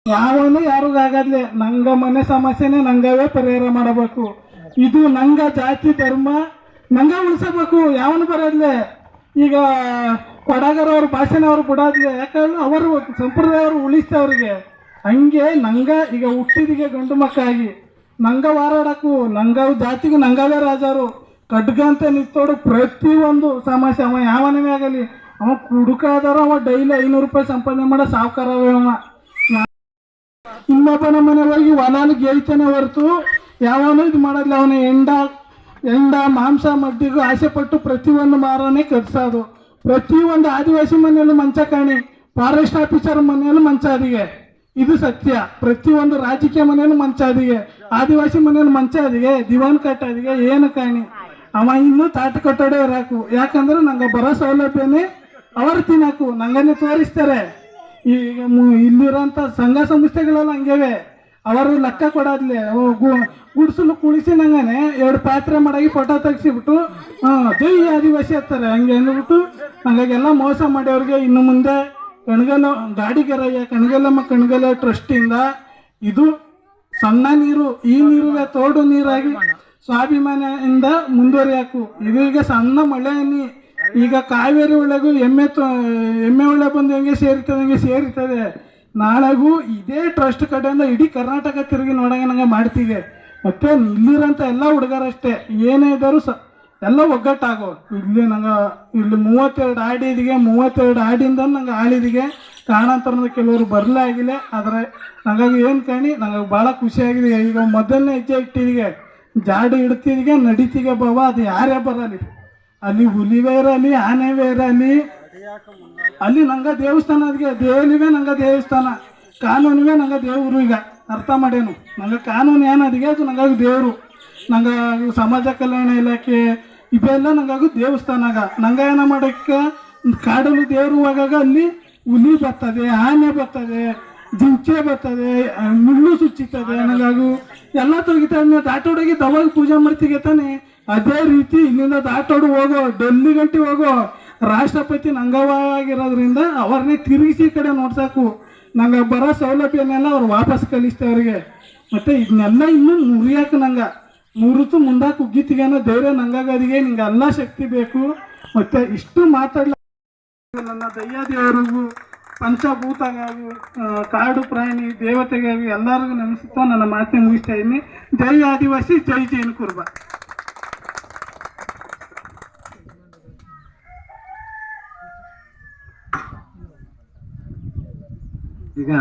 ಯಾವನು ಯಾರಿಗಾಗದ್ಲೆ ನಂಗ ಮನೆ ಸಮಸ್ಯೆನೆ ನಂಗವೇ ಪರಿಹಾರ ಮಾಡಬೇಕು. ಇದು ನಂಗ ಜಾತಿ ಧರ್ಮ ನಂಗ ಉಳಿಸಬೇಕು. ಯಾವನು ಬರೋದ್ಲೆ ಈಗ ಕೊಡಗರ ಅವ್ರ ಭಾಷೆನ ಅವ್ರು ಬಿಡೋದ್ಲೆ, ಯಾಕಂದ್ರೆ ಅವರು ಸಂಪ್ರದಾಯ ಅವರು ಉಳಿಸ್ತವ್ರಿಗೆ. ಹಂಗೆ ನಂಗ ಈಗ ಹುಟ್ಟಿದಿಗೆ ಗಂಡು ಮಕ್ಕಾಗಿ ನಂಗ ವಾರಾಡಕ್ಕೂ ನಂಗ ಜಾತಿಗೂ ನಂಗವೇ ರಾಜರು. ಖಡ್ಗ ಅಂತ ನಿಂತೋಡು ಪ್ರತಿಯೊಂದು ಸಮಸ್ಯೆ ಅವ ಯಾವನೇ ಆಗಲಿ, ಅವ ಕುಡುಕಾದಾರ ಅವ ಡೈಲಿ 500 ರೂಪಾಯಿ ಸಂಪಾದನೆ ಮಾಡೋ ಸಾವುಕಾರವೇ ಅವ. ಇನ್ನೊಬ್ಬನ ಮನೆ ಹೋಗಿ ಹೊಲಾನು ಗೆಯ್ತಾನೆ ಹೊರತು ಯಾವನು ಇದು ಮಾಡೋದಿಲ್ಲ. ಅವನ ಎಂಡ ಮಾಂಸ ಮಡ್ಡಿಗೂ ಆಸೆ ಪಟ್ಟು ಪ್ರತಿಯೊಂದು ಮಾರನೇ ಕಟ್ಸೋದು. ಪ್ರತಿಯೊಂದು ಆದಿವಾಸಿ ಮನೆಯಲ್ಲೂ ಮಂಚ ಕಾಣಿ, ಫಾರೆಸ್ಟ್ ಆಫೀಸರ್ ಮನೆಯಲ್ಲೂ ಮಂಚ ಅದಿಗೆ, ಇದು ಸತ್ಯ. ಪ್ರತಿಯೊಂದು ರಾಜಕೀಯ ಮನೆಯಲ್ಲೂ ಮಂಚ ಅದಿಗೆ, ಆದಿವಾಸಿ ಮನೆಯಲ್ಲಿ ಮಂಚ ಅದಿಗೆ, ದಿವಾನ್ ಕಟ್ಟ ಅದಿಗೆ, ಏನು ಕಾಣಿ ಅವ ಇನ್ನೂ ತಾಟ ಕಟ್ಟೋಡೆ ಇರಾಕು. ಯಾಕಂದ್ರೆ ನಂಗೆ ಬರೋ ಸೌಲಭ್ಯನೇ ಅವರು ತಿನ್ನಕು ನಂಗನ್ನೇ ತೋರಿಸ್ತಾರೆ. ಈಗ ಇಲ್ಲಿರೋಂಥ ಸಂಘ ಸಂಸ್ಥೆಗಳೆಲ್ಲ ಹಂಗೇವೆ, ಅವರು ಲೆಕ್ಕ ಕೊಡೋದ್ಲೆ ಗುಡ್ಸಲು ಕುಳಿಸಿ ನಂಗನೆ 2 ಪಾತ್ರೆ ಮಾಡಾಗಿ ಫೋಟೋ ತೆಗ್ಸಿಬಿಟ್ಟು ಜೈ ಆದಿವಾಸಿ ಹತ್ತಾರೆ. ಹಂಗೆ ಅಂದ್ಬಿಟ್ಟು ನಂಗಾಗೆಲ್ಲ ಮೋಸ ಮಾಡ್ಯವ್ರಿಗೆ ಇನ್ನು ಮುಂದೆ ಕಣಗಲ ಗಾಡಿಗೆರಯ್ಯ ಕಣಗಲ ಟ್ರಸ್ಟಿಂದ ಇದು ಸಣ್ಣ ನೀರು, ಈ ನೀರಿಗೆ ತೋಡು ನೀರಾಗಿ ಸ್ವಾಭಿಮಾನದಿಂದ ಮುಂದುವರಿಯಾಕು. ಇದೀಗ ಸಣ್ಣ ಮಳೆ ಈಗ ಕಾವೇರಿ ಒಳಗೂ ಎಮ್ಮೆ ಒಳ್ಳೆ ಬಂದು ಹೆಂಗೆ ಸೇರಿರ್ತದೆ ನಾಳೆಗೂ ಇದೇ ಟ್ರಸ್ಟ್ ಕಡೆಯಿಂದ ಇಡೀ ಕರ್ನಾಟಕ ತಿರುಗಿ ನೋಡಂಗೆ ನಂಗೆ ಮಾಡ್ತೀವಿ. ಮತ್ತೆ ಇಲ್ಲಿರೋಂಥ ಎಲ್ಲ ಹುಡುಗರಷ್ಟೇ ಏನೇ ಇದ್ದರೂ ಎಲ್ಲ ಒಗ್ಗಟ್ಟಾಗೋ. ಇಲ್ಲಿ ಇಲ್ಲಿ 32 ಆಡಿದಿಗೆ 32 ಆಡಿಂದ ನಂಗೆ ಆಳಿದಿಗೆ ಕಾರಣಾಂತರದ ಕೆಲವರು ಬರಲೇ ಆಗಿಲ್ಲ. ಆದರೆ ನಂಗಾಗಿ ಏನು ಕಾಣಿ ನಂಗೆ ಭಾಳ ಖುಷಿಯಾಗಿದೆ. ಈಗ ಮೊದಲನೇ ಹೆಜ್ಜೆ ಇಟ್ಟಿದಿಗೆ ಜಾಡಿ ಇಡ್ತಿದಿಗೆ ನಡೀತಿಗೆ ಬಾವ, ಅದು ಯಾರೇ ಬರಲಿ, ಅಲ್ಲಿ ಹುಲಿವೇ ಇರಲಿ ಆನೆವೇ ಇರಲಿ, ಅಲ್ಲಿ ನಂಗೆ ದೇವಸ್ಥಾನ ಅದಕ್ಕೆ ದೇವಲಿವೇ ನಂಗೆ ದೇವಸ್ಥಾನ, ಕಾನೂನಿವೇ ನಂಗೆ ದೇವರು. ಈಗ ಅರ್ಥ ಮಾಡೇನು, ನಂಗೆ ಕಾನೂನು ಏನು ಅದಿಗೆ ಅದು ನಂಗಾಗಿ ದೇವರು. ನಂಗೆ ಸಮಾಜ ಕಲ್ಯಾಣ ಇಲಾಖೆ ಇವೆಲ್ಲ ನಂಗಾಗು ದೇವಸ್ಥಾನಾಗ. ನಂಗೆ ಏನೋ ಮಾಡೋಕ್ಕೆ ಕಾಡಲ್ಲಿ ದೇವರು ಹೋಗಾಗ ಅಲ್ಲಿ ಹುಲಿ ಬರ್ತದೆ, ಆನೆ ಬರ್ತದೆ, ಜಿಂಕೆ ಬರ್ತದೆ, ಮುಳ್ಳು ಸುಚ್ಚಿರ್ತದೆ, ನನಗಾಗು ಎಲ್ಲ ತೊಗಿತಾನೆ. ದಾಟೋಡಿಗೆ ದವಾಗ ಪೂಜೆ ಮಾಡ್ತಿಗೆ ತಾನೆ. ಅದೇ ರೀತಿ ಇಲ್ಲಿಂದ ದಾಟೋಡು ಹೋಗೋ ಡೆಲ್ಲಿ ಗಂಟೆ ಹೋಗೋ ರಾಷ್ಟ್ರಪತಿ ನಂಗವಾಗಿರೋದ್ರಿಂದ ಅವ್ರನ್ನೇ ತಿರುಗಿಸಿ ಕಡೆ ನೋಡ್ಸಾಕು. ನಂಗೆ ಬರೋ ಸೌಲಭ್ಯನೆಲ್ಲ ಅವ್ರು ವಾಪಸ್ ಕಲಿಸ್ತೆ ಅವ್ರಿಗೆ. ಮತ್ತು ಇದನ್ನೆಲ್ಲ ಇನ್ನೂ ಮುರಿಯಾಕೆ ನಂಗೆ ಮುರಿತು ಮುಂದಾಕ ಉಗ್ಗಿತಿಗೇನೋ ಧೈರ್ಯ ನಂಗಾಗದಿಗೆ. ನಿಂಗೆ ಎಲ್ಲ ಶಕ್ತಿ ಬೇಕು. ಮತ್ತು ಇಷ್ಟು ಮಾತಾಡಲ ನನ್ನ ದಯ್ಯಾದೇವರಿಗೂ ಪಂಚಭೂತಗಾಗಿ ಕಾಡು ಪ್ರಾಣಿ ದೇವತೆಗಾಗಿ ಎಲ್ಲರಿಗೂ ನೆನೆಸುತ್ತಾ ನನ್ನ ಮಾತನ್ನ ಮುಗಿಸ್ತಾ ಇದ್ದೀನಿ. ಜೈ ಆದಿವಾಸಿ, ಜೈ ಜೈನ ಕುರುಬ. ಈಗ